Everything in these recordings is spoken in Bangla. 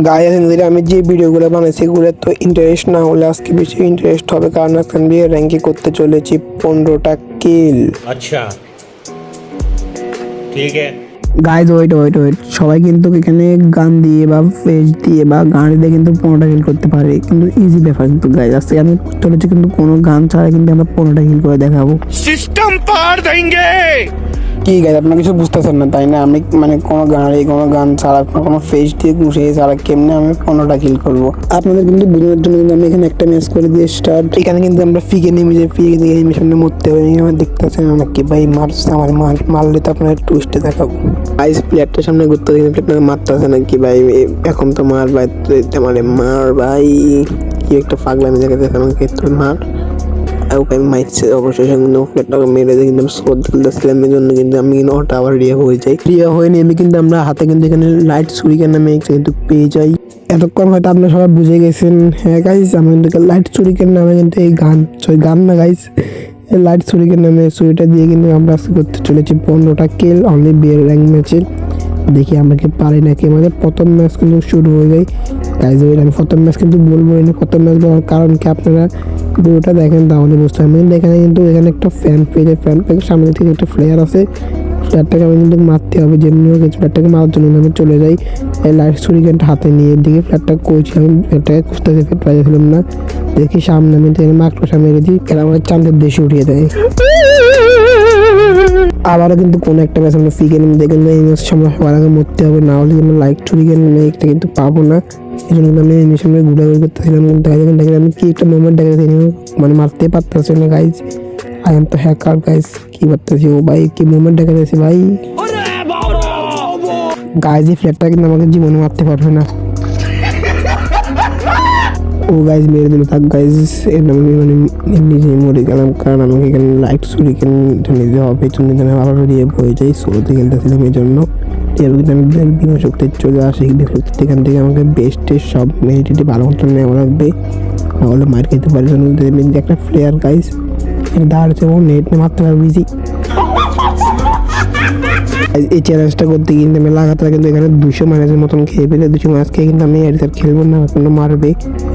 গায়ে আমি যে ভিডিওগুলো বানাইছি এগুলো তো ইন্টারেস্ট না হলে আজকে বেশি ইন্টারেস্ট হবে, কারণ আজকে আমি র্যাঙ্কে করতে চলেছি 15টা কিল। अच्छा ठीक है গাইজ ওয়েট ওয়েট ওয়েট, সবাই কিন্তু এখানে গান দিয়ে বা ফেস দিয়ে বা গান দিয়ে কিন্তু 15টা কিল করতে পারে, কিন্তু ইজি ব্যাপার। কিন্তু গাইজ আজকে আমি চলেছি কিন্তু কোনো গান ছাড়া কিন্তু আমরা 15টা কিল করে দেখাবো। सिस्टम पार देंगे। কি গাইজ আপনারা কিছু বুঝতেছেন না তাই না? আমি মানে কোনো গান ছাড়া কোনো ফেস দিয়ে ঘুষে ছাড়া কেমনে আমি 15টা কিল করবো আপনাদের কিন্তু বোঝানোর জন্য কিন্তু আমি এখানে একটা ম্যাচ করে দিয়ে স্টার্ট। এখানে কিন্তু আমরা ফিকে নেমে যাই, ফিকে দিয়ে এই সামনে মরতে হবে। আমার দেখতেছেন আমাকে ভাই মারছে, আমার মারলে তো আপনার টুইস্টে দেখাবো। গাইজ প্লেয়ারটার সামনে ঘুরতে কিন্তু আপনাকে মারতেছে নাকি ভাই? এখন তো মার ভাই, মানে মার ভাই, কি একটা পাগলামি জায়গাতে আমাকে তোর মার। ওকে আমি মাইছে অবশ্যই কিন্তু প্লেটটাকে মেরে দিয়ে কিন্তু আমি স্কোর খেলতেছিলাম, এই জন্য কিন্তু আমি ওটা আবার রিয়া হয়ে যাই। রিয়া হয়ে নেমে কিন্তু আমরা হাতে কিন্তু এখানে লাইট ছুরিকেন নামে কিন্তু পেয়ে যাই। এতক্ষণ হয়তো আপনারা সবাই বুঝে গেছেন। হ্যাঁ গাইজ, আমি কিন্তু লাইট ছুরিকেন নামে কিন্তু এই গান না গাইজ, লাইট ছুরিকেন নামে ছুরিটা দিয়ে কিন্তু আমরা আজকে করতে চলেছি 15টা কিল অনলি বিয়ের র্যাঙ্ক ম্যাচে। দেখি আমরা কি পারি নাকি। আমাদের প্রথম ম্যাচ কিন্তু শুরু হয়ে যায় গাইজ। আমি প্রথম ম্যাচ কিন্তু বলবো না, প্রথম ম্যাচ বলার কারণ কি আপনারা ভিডিওটা দেখেন তাহলে বুঝতে পারবেন। কিন্তু এখানে কিন্তু এখানে একটা ফ্যান পেয়ে, ফ্যান পেয়ে সামনে থেকে একটা ফ্লেয়ার আছে, ফ্লেয়ারটাকে আমি কিন্তু মারতে হবে। যেমনি হোক ফ্লেয়ারটাকে মারার জন্য আমি চলে যাই এই লাইট ছুরিকেনটা হাতে নিয়ে। দিকে ফ্লেয়ারটা কইছি আমি, ফ্লেয়ারটাকে খুঁজতেছি, ফ্লেয়ার পাইছিলাম না। দেখি সামনে আমি মাকড়সা মেরে দিই, এরা আমার চাঁদের দেশে উঠিয়ে দেয়। আবারও কিন্তু কোনো একটা ম্যাচ আমরা ফিকে নেমে দেখেন এই ম্যাচ আমরা সবার আগে মরতে হবে, না হলে আমরা লাইট ছুরিকেন এটা কিন্তু পাবো না। এই জন্য কিন্তু আমি এই সামনে ঘুরাঘুরি করতেছিলাম, কিন্তু দেখেন আমি কি একটা মোমেন্ট দেখাচ্ছি, মানে মারতে পারতেছি না গাইজ। আই এম তো হ্যাকার গাইজ, কি করতেছি ও ভাই, কি মোমেন্ট দেখাচ্ছি ভাই। গাইজ এই ফ্ল্যাটটা কিন্তু আমাকে জীবনে মারতে পারবে না। ও গাইজ মেরে দিল, থাক গাইজ, আমি মানে নিজে মরে গেলাম, কারণ আমাকে এখানে লাইট ছুরিকেন নিতে হবে। এই জন্য আমি আবার রিয়ে হয়ে যাই, সোলোতে খেলতেছিলাম এই জন্য। কিন্তু আমি বিনা শক্তি চলে আসি, বিনা শক্তি এখান থেকে আমাকে বেস্টের সব মেরিটি ভালো মতো নেওয়া লাগবে, নাহলে মার খেতে পারি। জন্য একটা প্লেয়ার গাইজ দাঁড়াচ্ছে ও নেট নিয়ে মারতে পারবো ইজি। এই চ্যালেঞ্জটা করতে কিন্তু আমি লাগাতার কিন্তু এখানে 200 মাইনাসের মতন খেয়ে ফেলে 200 মাইনাস খেয়ে কিন্তু আমি আইডি খেলবো না, কোনো মারবে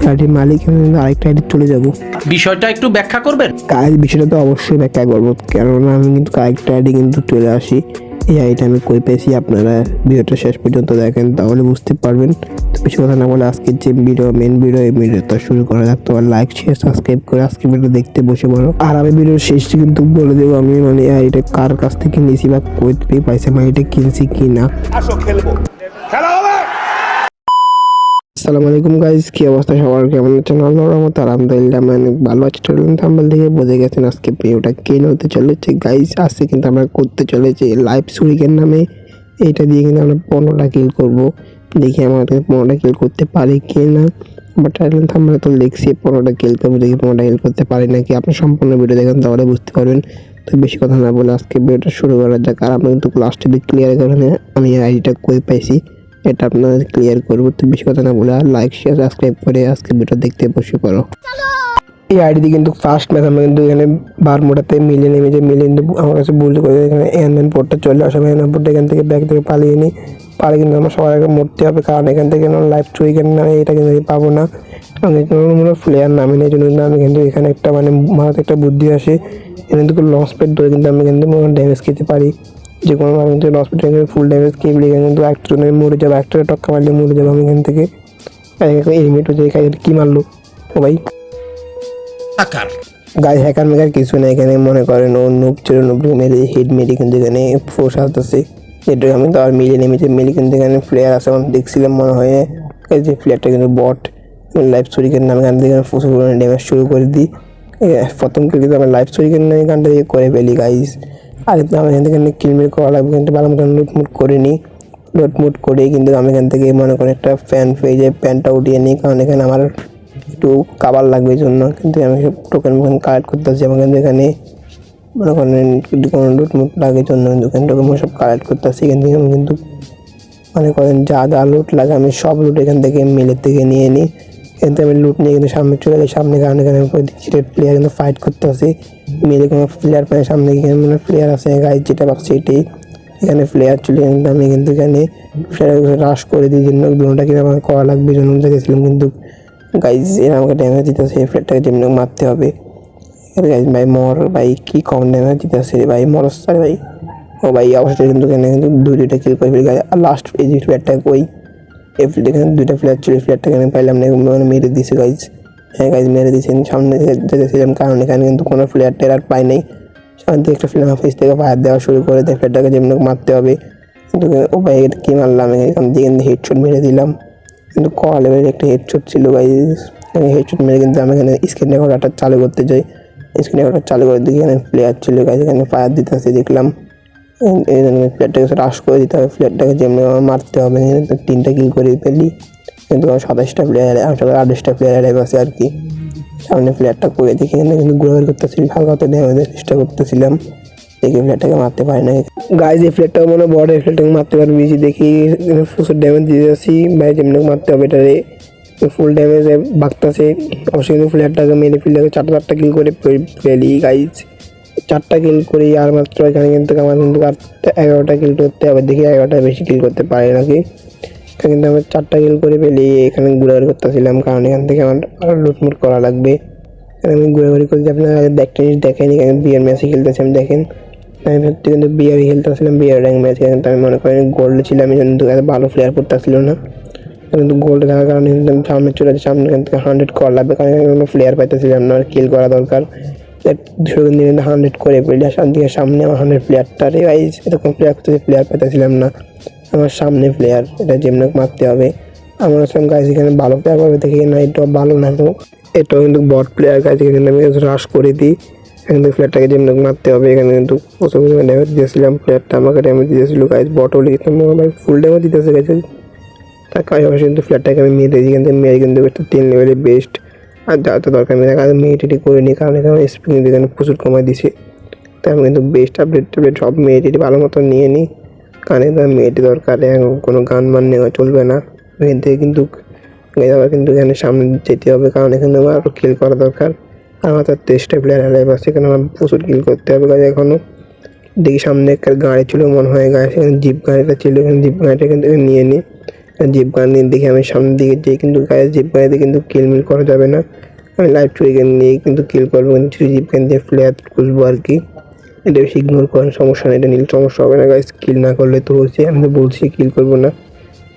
আইডির মালিক, কিন্তু আরেকটা আইডি চলে যাবো। বিষয়টা একটু ব্যাখ্যা করবেন? কাজ বিষয়টা তো অবশ্যই ব্যাখ্যা করবো, কেননা আমি কিন্তু আরেকটা আইডি কিন্তু চলে আসি। এই আইডিটা আমি কই পেয়েছি আপনারা ভিডিওটা শেষ পর্যন্ত দেখেন তাহলে বুঝতে পারবেন। তো বেশি কথা না বলে আজকের যে মেন ভিডিও এই ভিডিওটা শুরু করা যাক। তোমার লাইক শেয়ার সাবস্ক্রাইব করে আজকে ভিডিও দেখতে বসে পড়ো। আর আমি ভিডিওর শেষে কিন্তু বলে দেবো আমি মানে এই আইডিটা কার কাছ থেকে নিয়েছি বা কই থেকে পাইছি, আমি এটা কিনছি কি না। আসো খেলবো, খেলা হবে। আসসালামু আলাইকুম গাইজ, কি অবস্থা সবার, কেমন আছেন? আল্লাহর রহমতে আলহামদুলিল্লাহ আমি অনেক ভালো আছি। থাম্বনেল থেকে বুঝে গেছেন আজকে ভিডিওটা কেন হতে চলেছে গাইজ। আজকে কিন্তু আমরা করতে চলেছি লাইভ ছুরিকেন নামে, এইটা দিয়ে কিন্তু আমরা 15টা কিল করবো। দেখি আমাদের 15টা কিল করতে পারি কি না। আমার টাইটেল থাম্বনেল তো দেখছি 15টা কিল করবো, দেখি 15টা কিল করতে পারি নাকি। আপনি সম্পূর্ণ ভিডিও দেখেন তাহলে বুঝতে পারবেন। তো বেশি কথা না বলে আজকে ভিডিওটা শুরু করা যাক। আর আমরা কিন্তু লাস্টে ক্লিয়ার কারণে আমি আইডিটা করে পাইছি, এটা আপনাদের ক্লিয়ার করবো। তো বেশি কথা না বলে আর লাইক শেয়ার সাবস্ক্রাইব করে আজকে ভিডিও দেখতে বসে পড়ো। এই আইডি কিন্তু ফার্স্ট ম্যাচ আমরা কিন্তু এখানে বারমুডাতে মিলিয়ে নেমে যে মিলিয়ে আমার কাছে ভুল করে এখানে এনএন পোর্টটা চলে আসে। এনএন পোর্টটা এখান থেকে ব্যাগ থেকে পালিয়ে নিই, পারে কিন্তু আমরা সবার আগে মরতে হবে, কারণ এখান থেকে লাইভ ছুরিকেন নামে এটা কিন্তু আমি পাবো না। আমি কোনো প্লেয়ার নামে নেই, জন্য আমি কিন্তু এখানে একটা মানে মাথাতে একটা বুদ্ধি আসে, এখান থেকে লঞ্চ প্যাড ধরে কিন্তু আমি কিন্তু ড্যামেজ খেতে পারি। যে কোনোভাবে কিন্তু হসপিটালে ফুল ড্যামেজ কেবল কিন্তু একজনে মরে যাবে, একটা টক্কা মারলে মরে যাবে আমি এখান থেকে। এলিমিট হয়ে যায়। কি মারলো ও ভাই, গায়ে হ্যাকার মেকার কিছু না, এখানে মনে করেন ও নুব ছিল, নুব মেরে হিট মেরে কিন্তু এখানে ফোর্স আসতেছে। এটা আমি তো আর মিলে নেমেছে মিলে কিন্তু এখানে প্লেয়ার আছে আমি দেখছিলাম মনে হয়, যে প্লেয়ারটা কিন্তু বট। লাইভ ছুরিকেন নামে গান থেকে প্রচুর ড্যামেজ শুরু করে দিই। প্রথম কিন্তু আমার লাইভ ছুরিকেন নামে গানটা দিয়ে করে ফেলি গাইজ। আর কিন্তু আমি এখান থেকে কিলমিল করা লাগবে, কিন্তু ভালো মতন লুটমুট করে নিই। লুটমুট করে কিন্তু আমি এখান থেকে মনে করি একটা ফ্যান পেয়ে যাই, প্যান্টটা উঠিয়ে নিই, কারণ এখানে আমার একটু কাবার লাগবে এই জন্য। কিন্তু আমি সব টোকেন কালেক্ট করতেছি, আমার কিন্তু এখানে মনে করেন কোনো লুটমুট লাগে জন্য কিন্তু এখানে টোকেন সব কালেক্ট করতেছি। এখান থেকে আমি কিন্তু মনে করেন যা যা লুট লাগে আমি সব লুট এখান থেকে মিলের থেকে নিয়ে নিই। এখান থেকে আমি লুট নিয়ে কিন্তু সামনে চলে যাই, সামনে কারণ এখানে প্লেয়ার কিন্তু ফাইট করতে আসি। মেয়েদের কোনো প্লেয়ার পায় সামনে গিয়ে মানে প্লেয়ার আছে গাইজ, যেটা ভাবছি এটাই। এখানে প্লেয়ার ছিল, কিন্তু আমি কিন্তু এখানে রাশ করে দিই জন্য দুটোটা কিন্তু আমার করা লাগবে জন্য দেখেছিলাম, কিন্তু গাইজ এরা আমাকে ড্যামেজ দিতেছে, এই প্লেয়ারটাকে যেমন মারতে হবে। গাইজ ভাই মর ভাই, কি কম ড্যামেজ দিতেছে ভাই, মরস্তার ভাই। ও ভাই অবশ্যই কিন্তু এখানে কিন্তু দুইটা কিল করে ফেলি গাইজ। আর লাস্ট এই যে প্লেয়ারটাকে ওই এই এখানে দুইটা প্লেয়ার ছিল, এই প্লেয়ারটাকে আমি পাইলাম না, মানে মেরে দিয়েছে গাইজ। হ্যাঁ গাইজ মেরে দিয়েছেন, সামনে যেতেছিলাম কারণ এখানে কিন্তু কোনো প্লেয়ার টেরার পাই নাই। সামনে থেকে একটা প্লেয়ার ফেস থেকে ফায়ার দেওয়া শুরু করে দেয়, প্লেয়ারটাকে যেমন মারতে হবে। কিন্তু ও ভাই এটা কী মারলাম, এখান থেকে কিন্তু হেডশট মেরে দিলাম, কিন্তু ক লেভেলের একটা হেডশট ছিল গাইজ। হেডশট মেরে কিন্তু আমি এখানে স্ক্রিন রেকর্ডারটা চালু করতে যাই, স্ক্রিন রেকর্ডার চালু করে দেখি এখানে প্লেয়ার ছিল গাইজ, এখানে ফায়ার দিতেছে দেখলাম। এই জন্য প্লেয়ারটাকে রাশ করে দিতে হবে, প্লেয়ারটাকে যেমনি মারতে হবে। তিনটা কিল করে ফেলি, কিন্তু 27টা প্লেয়ার 28টা প্লেয়ার আছে আর কি। সামনে প্লেয়ারটা করে দেখি, এখানে কিন্তু ঘোরাঘুরি করতেছিল, হালকা হতে ড্যামেজের চেষ্টা করতেছিলাম, দেখি প্লেয়ারটাকে মারতে পারি না গাইজ। এই প্লেয়ারটাকে মনে হয় বড়, এই প্লেয়ারটাকে মারতে পারবি বেশি, দেখি প্রচুর ড্যামেজ দিয়ে যাচ্ছি ভাই, যেমনি মারতে হবে এটারে। ফুল ড্যামেজে বাগতাছে, অবশ্যই কিন্তু প্লেয়ারটাকে মেরে ফেলে 4টা কিল করে ফেলি গাইজ। 4টা কিল করি আর মাত্র এখানে কিন্তু আমার কিন্তু আর 11টা কিল করতে হবে, দেখি 11টা বেশি কিল করতে পারে নাকি। কিন্তু আমি 4টা কিল করে ফেলি, এখানে ঘোরাঘুরি করতেছিলাম কারণ এখান থেকে আমার আরও লুটমুট করা লাগবে। আমি ঘোরাঘুরি করছি, আপনারা একটা জিনিস দেখেনি, এখানে বিয়ার ম্যাচে খেলতেছি আমি দেখেন। আমি সত্যি কিন্তু বিয়ারই খেলতেছিলাম, বিয়ার র্যাঙ্ক ম্যাচ, কিন্তু আমি মনে করি গোল্ডে ছিলাম, আমি কিন্তু এত ভালো প্লেয়ার পড়তেছিল না, কিন্তু গোল্ডে থাকার কারণে কিন্তু আমি সামনে চলে যাচ্ছি, সামনে এখান থেকে 100 করা লাগবে, কারণ কোনো প্লেয়ার পাইতেছিলাম না, কিল করা দরকার। 200 কিন্তু 100 করে ফেলি, দিকে সামনে আমার 100 প্লেয়ারটা রে গাইজ, এরকম প্লেয়ার পাইতেছিলাম না, আমার সামনে প্লেয়ার, এটা যেমন মারতে হবে। আমার সঙ্গে গাইজ এখানে ভালো প্লেয়ার পাবে দেখি না, এটাও ভালো না, তো এটাও কিন্তু বট প্লেয়ার গাইজ, এখানে আমি রাশ করে দিই, এখান থেকে প্লেয়ারটাকে যেমন মারতে হবে। এখানে কিন্তু প্রচুর পরিমাণে ড্যামেজ দিয়েছিলাম, প্লেয়ারটা আমাকে ড্যামেজ দিয়েছিল গাইজ, বটও লিখতাম ভাই ফুল ড্যামেজ দিতেছে গাইজ। তার পাশাপাশি কিন্তু ফ্ল্যাটটাকে আমি মেরে দিই, কিন্তু মেরে কিন্তু একটা 3 লেভেলের বেস্ট। আর যা তো দরকার নেই, আগে মেয়েটি করে নিই, কারণ এখানে স্পিড কিন্তু এখানে প্রচুর কমাই দিছে, তাই আমি কিন্তু বেস্ট আপডেট সব মেয়েটি ভালো মতো নিয়ে নিই, কারণ এখানে মেয়েটি দরকার, কোনো গান মান নেওয়া চলবে না। এখান থেকে কিন্তু আবার কিন্তু এখানে সামনে যেতে হবে, কারণ এখানে আমার আরও কিল করা দরকার। আমার তো 23টা প্লেয়ার অ্যালাইভ আছে, এখানে আমার প্রচুর কিল করতে হবে গাড়ি। এখনও দেখি সামনে একটা গাড়ি ছিল মনে হয় গাড়ি, সেখানে জিপ গাড়িটা ছিল, এখানে জিপ গাড়িটা কিন্তু নিয়ে নিই। জিপ গান নিয়ে দেখি আমি সামনের দিকে যাই, কিন্তু গায়ে জিপ গাড়িতে কিন্তু কিল মিল করা যাবে না, আমি লাইভ চুরি গান নিয়ে কিন্তু কিল করবো, কিন্তু জিপ গান দিয়ে প্লেয়ার খুঁজবো আর কি। এটা বেশি ইগনোর করেন, সমস্যা নেই, এটা নিলে সমস্যা হবে না গাইজ, কিল না করলে তো বলছি, আমি তো বলছি কিল করবো না।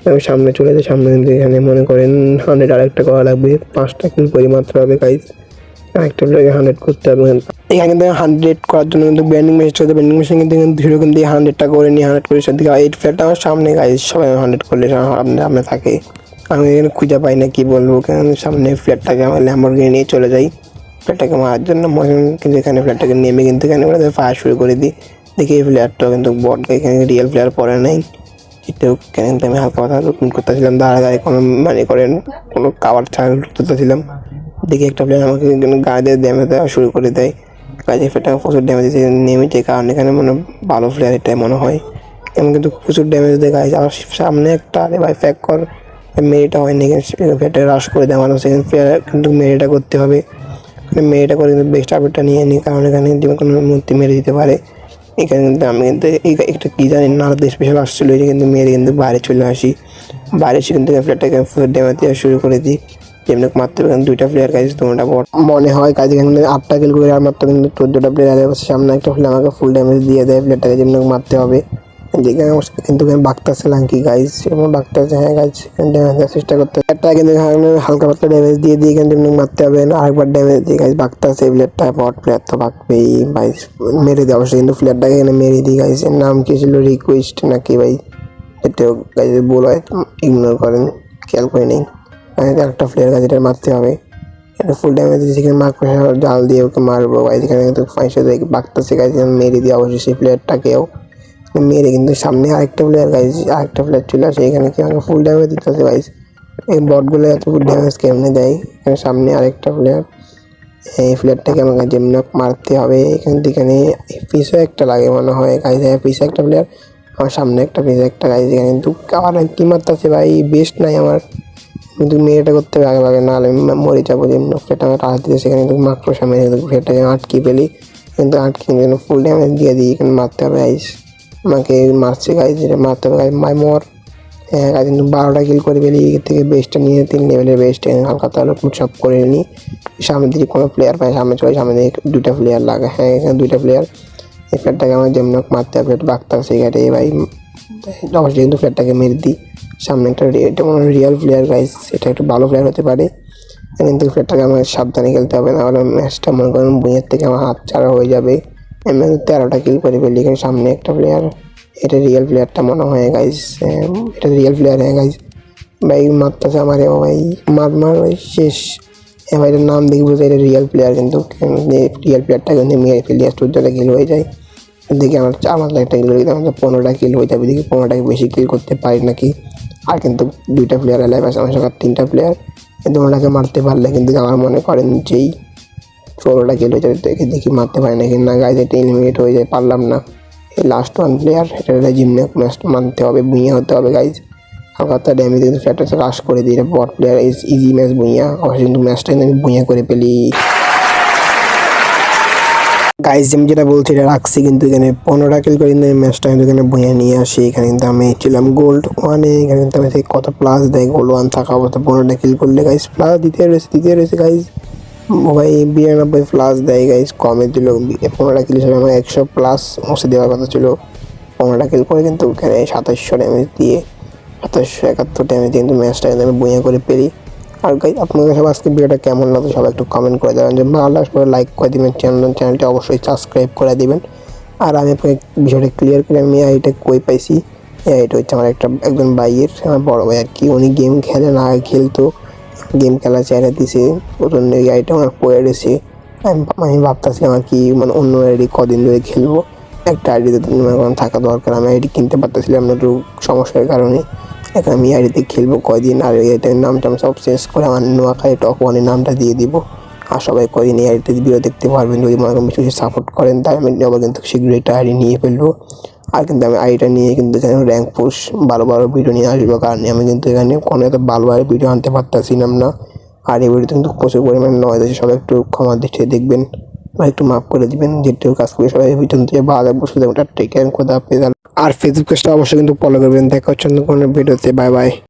আমি সামনে চলে যাই, সামনে কিন্তু এখানে মনে করেন 100 আরেকটা করা লাগবে, 5টা কিল করি মাত্র হবে গাইজ, আরেকটা প্লেয়ারকে 100 করতে হবে। এখানে কিন্তু 100 করার জন্য কিন্তু ব্যান্ডিং মেশিন চলছে, ব্যান্ডিং মেশিন কিন্তু সেরকম দিয়ে 100টা করে নিয়ে 100 করে সাথে এই ফ্ল্যাটটা আমার সামনে গাইজ, সবাই 100 করলে সামনে থাকে, আমি এখানে খুঁজে পাই না কি বলবো, কেন সামনে ফ্ল্যাটটাকে আমার ল্যাম্বরগিনি নিয়ে চলে যাই ফ্ল্যাটটাকে মারার জন্য। কিন্তু এখানে ফ্ল্যাটটাকে নেমে কিন্তু এখানে ফায়ার শুরু করে দিই, দেখি এই প্লেয়ারটাও কিন্তু বট, এখানে রিয়েল প্লেয়ার পড়ে নাই। এটাও কিন্তু আমি হালকা পাতা লুট করতেছিলাম, দাঁড়ায় কোনো মানে করেন কোনো কাবার ছাড়া লুট করতেছিলাম, দেখি একটা প্লেয়ার আমাকে গায়ে দিয়ে ড্যামেজ দেওয়া শুরু করে দেয়, গায়ে ফেটাকে প্রচুর ড্যামেজ দিয়েছে নেমেছে, কারণ এখানে মনে ভালো প্লেয়ার এটাই মনে হয়, এমন কিন্তু প্রচুর ড্যামেজ দেয় গায়ে। আবার সামনে একটা আরে ভাই ফ্যাক কর, মেরিটা হয়নি, ফেটে রাশ করে দেওয়া মানুষ, এখানে প্লেয়ার কিন্তু মেরিটা করতে হবে, মেরিটা করে কিন্তু বেস্ট আপডেটটা নিয়ে নিই, কারণ এখানে কোনো মূর্তি মেরে দিতে পারে। এখানে কিন্তু আমি কিন্তু একটা কী জানি না স্পেশাল আসছিলো, এটা কিন্তু মেরে কিন্তু বাইরে চলে আসি, বাইরে এসে কিন্তু প্লেয়ারটাকে ড্যামেজ দেওয়া শুরু করে দিই, যেমনি মারতে হবে। 2টা প্লেয়ার কাছে তোমরা বট মনে হয় কাজে, এখানে 8টা কিল করে আর মাত্র কিন্তু 14টা প্লেয়ার আছে, সামনে একটা প্লেয়ার আমাকে ফুল ড্যামেজ দিয়ে দেয়, প্লেয়ারটাকে যেমনি মারতে হবে। যেখানে কিন্তু বাগতাছিলাম কি গাইজ, এবং বাগতাছে হ্যাঁ গাইজ, ড্যামেজ দেওয়ার চেষ্টা করতে একটা কিন্তু হালকা পাতলা ড্যামেজ দিয়ে এখানে যেমনি মারতে হবে, আরেকবার ড্যামেজ দিয়ে গাইজ বাগতাছে, প্লেয়ারটা বট প্লেয়ার তো বাগবেই ভাই, মেরে দেওয়া অবশ্যই, কিন্তু প্লেয়ারটাকে এখানে মেরে দিই গাইজ। এর নাম কি ছিল রিকোয়েস্ট নাকি ভাই, এটাও গাইজ বল হয়, ইগনোর করেন, খেয়াল করে নেই। একটা প্লেয়ার গাছ এটা মারতে হবে, এটা ফুল ড্যামেজ দিয়েছে, সেখানে জাল দিয়ে ওকে মারবো গাইজ, এখানে কিন্তু ফাইসে বাগতাছে গাইজ, মেরে দিয়ে অবশ্যই সেই প্লেয়ারটাকেও মেরে, কিন্তু সামনে আরেকটা প্লেয়ার গাইজ, আরেকটা প্লেয়ার চলে আসে, এখানে কি আমাকে ফুল ড্যামেজ দিতেছে গাইজ, এই বটগুলো এত ফুল ড্যামেজ কেমনে দেয়। এখানে সামনে আরেকটা প্লেয়ার, এই প্লেয়ারটাকে আমাকে যেমন মারতে হবে, এখানে পিছু একটা লাগে মনে হয় গাইজ, হ্যাঁ পিছু একটা প্লেয়ার, আমার সামনে একটা পিছু একটা গাইজ, এখানে কিন্তু আবার কি মারতেছে ভাই, বেস্ট নাই আমার, কিন্তু মেয়েটা করতে হবে আগে নাহলে মরে যাবো, যেমন ফ্লেটটা আমার টাকা দিতে, সেখানে কিন্তু মাকড়সা মেরে দেবো, ফ্লেটটাকে আটকে পেলি, কিন্তু আটকে ফুল ড্যামেজ দিয়ে দিই, এখানে মারতে হবে আইস, আমাকে মারছে গাইজ, এটা মারতে হবে গাইজ, মাই মোর। হ্যাঁ গাইজ, কিন্তু 12টা কিল করে ফেলি, এর থেকে বেস্টটা নিয়ে 3 লেভেলের বেস্ট হালকা তাহলে সব করে নিই। সামনের দিকে কোনো প্লেয়ার পাই, সামনে চলে, সামনে দিকে 2টা প্লেয়ার লাগে। হ্যাঁ এখানে 2টা প্লেয়ার। এই ফ্ল্যাটটাকে আমার যেমন হোক মারতে হবে, ফ্ল্যাট বাগতে হবে সেখানে ভাই। অবশ্যই কিন্তু ফ্ল্যাটটাকে মেরে দিই। সামনে একটা এটা মনে হয় রিয়াল প্লেয়ার গাইজ, এটা একটু ভালো প্লেয়ার হতে পারে, কিন্তু ফ্ল্যাটটাকে আমার সাবধানে খেলতে হবে, না হলে ম্যাচটা মনে করেন বুঁয়ের থেকে আমার হাত ছাড়া হয়ে যাবে। আমি 13টা কিল করে ফেলি। এখানে সামনে একটা প্লেয়ার, এটা রিয়েল প্লেয়ারটা মনে হয় গাইজ, এটা রিয়েল প্লেয়ার। হ্যাঁ গাইজ, ভাই মারতেছে আমারে, ও ভাই মার ভাই শেষ। হ্যাঁ ভাই, এটার নাম দেখি বুঝে এটা রিয়েল প্লেয়ার, কিন্তু রিয়েল প্লেয়ারটা কিন্তু মেরে ফেলি, আর 14টা কিল হয়ে যায়। দেখি আমার একটা কিল হয়ে আমাদের 15টা কিল হয়ে যাবে, দেখি 15টাকে বেশি কিল করতে পারি নাকি। আর কিন্তু 2টা প্লেয়ার এলাইভ আছে আমার সঙ্গে, 3টা প্লেয়ার, কিন্তু ওনাকে মারতে পারলে কিন্তু আমার মনে করেন যেই 16টা কিল হয়ে যাবে। দেখি মারতে পারি নাকি না গাইজ, এটা এলিমিনেট হয়ে যায়, পারলাম না। এই লাস্ট 1 প্লেয়ার, এটা জিমনে ম্যাচটা মানতে হবে, বুইয়া হতে হবে গাইজ। হালকা ড্যামেজ কিন্তু ফ্ল্যাটটা রাশ করে দিই, এটা bot player, easy match booyah. অবশ্যই কিন্তু ম্যাচটা কিন্তু আমি বুইয়া করে ফেলি গাইজ। আমি যেটা বলছি এটা রাখছি, কিন্তু এখানে 15টা কিল করে কিন্তু ম্যাচটা কিন্তু এখানে বইয়া নিয়ে আসি। এখানে কিন্তু আমি ছিলাম গোল্ড 1-এ, এখানে কিন্তু আমি কত প্লাস দেয়, গোল্ড 1 থাকা অবস্থা 15টা কিল করলে গাইজ প্লাস দিতে রয়েছে গাইজ। ভাই 92 প্লাস দেয় গাইজ, কমে দিল। 15টা কিল হিসেবে আমার 100 প্লাস মুছে দেওয়ার কথা ছিল। 15টা কিল করে কিন্তু এখানে 2700 ড্যামেজ দিয়ে 2771 ড্যামেজ কিন্তু ম্যাচটা কিন্তু আমি বইয়া করে পেরি। আর গাইজ আপনাদের সব আজকে ভিডিওটা কেমন লাগলো সবাই একটু কমেন্ট করে দেবেন, যে ভালো লাগলে সবাই লাইক করে দিবেন, চ্যানেলটি অবশ্যই সাবস্ক্রাইব করে দিবেন। আর আমি আপনাকে বিষয়টা ক্লিয়ার করে, আমি এইটা কই পাইছি, এটা হচ্ছে আমার একজন ভাইয়ের, আমার বড় ভাই আর কি, উনি গেম খেলে না, আগে খেলতো, গেম খেলা ছেড়ে দিছে, প্রচণ্ড এই আইটা আমার পড়ে রয়েছে। আমি ভাবতেছিলাম আর কি, মানে অন্য আইডি কদিন ধরে খেলবো, একটা আইডিতে থাকা দরকার। আমি আইডি কিনতে পারতেছিলাম না একটু সমস্যার কারণে, এখন আমি আইডিতে খেলবো কয়দিন, আর এটার নামটা আমি সব চেঞ্জ করে আমার নোয়াখালী টপ 1-এর নামটা দিয়ে দিব। আর সবাই কয়দিন এই আইডিতে ভিডিও দেখতে পারবেন, যদি মনে করেন বেশি সাপোর্ট করেন, তাই আমি আবার কিন্তু শীঘ্রই একটা আইডি নিয়ে ফেলবো। আর কিন্তু আমি আইডিটা নিয়ে কিন্তু এখানে র্যাঙ্ক পুশ ভালো ভিডিও নিয়ে আসবো, কারণ আমি কিন্তু এখানে কোনো এত ভালো ভিডিও আনতে পারতেছিলাম না। আর এই ভিডিওতে কিন্তু প্রচুর পরিমাণে নয়, সবাই একটু ক্ষমা দৃষ্টিতে দেখবেন বা একটু মাফ করে দিবেন, যেটুকু কাজ করে সবাই ভিডিও থেকে ভালো লাগবে। শুধু ওটা টেক কেয়ার, খোদা হাফেজ। আর ফেসবুক পেজটা অবশ্যই কিন্তু ফলো করবেন। দেখা হচ্ছে অন্য কোনো ভিডিওতে, বাই বাই।